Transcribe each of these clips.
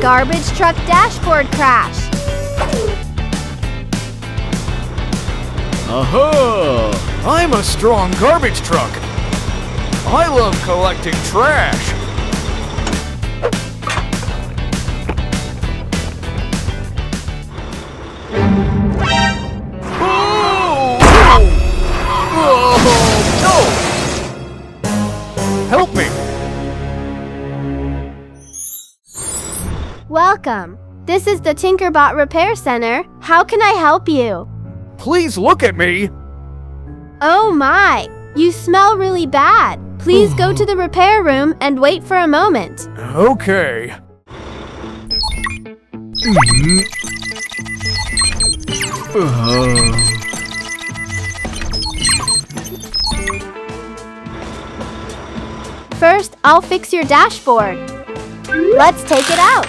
Garbage truck dashboard crash. Aha! I'm a strong garbage truck. I love collecting trash. Oh, no! Help me! Welcome. This is the TinkerBot Repair Center. How can I help you? Please look at me. Oh my! You smell really bad. Please go to the repair room and wait for a moment. Okay. First, I'll fix your dashboard. Let's take it out.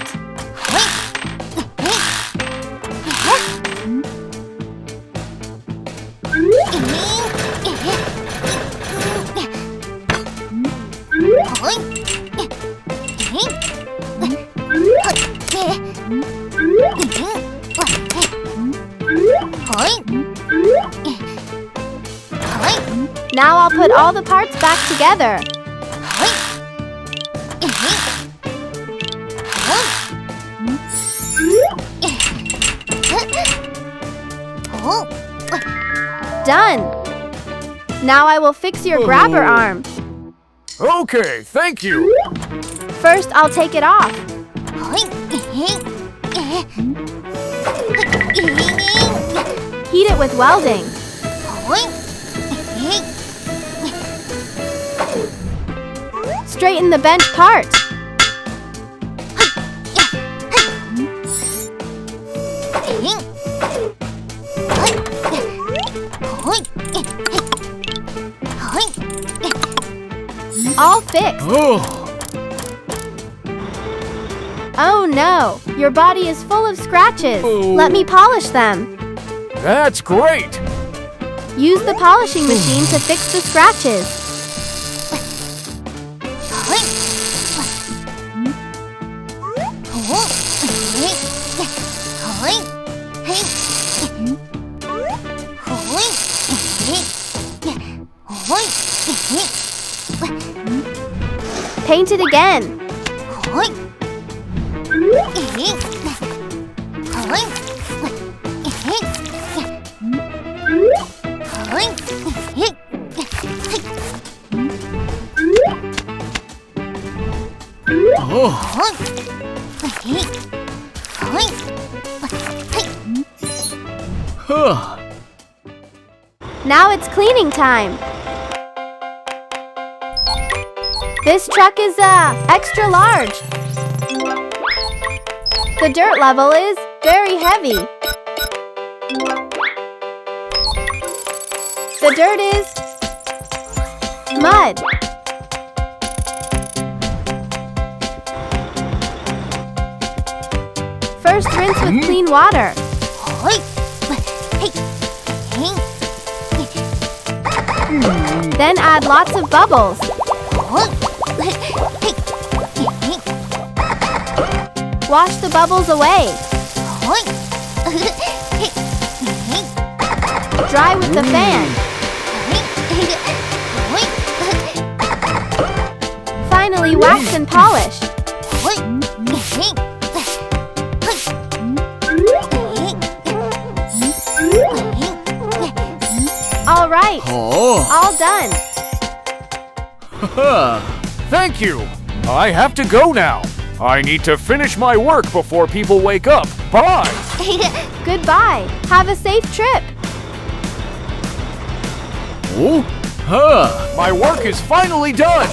Now I'll put all the parts back together. Done! Now I will fix your grabber arm. Okay, thank you. First, I'll take it off. Heat it with welding. Straighten the bent part. All fixed. Oh no, your body is full of scratches. Let me polish them. That's great. Use the polishing machine to fix the scratches. Paint it again. Now it's cleaning time. This truck is extra large. The dirt level is very heavy. The dirt is mud. First, rinse with clean water. Then add lots of bubbles. Wash the bubbles away. Dry with the fan. Finally, wax and polish. All right, all done. Thank you. I have to go now. I need to finish my work before people wake up. Bye. Goodbye. Have a safe trip. My work is finally done.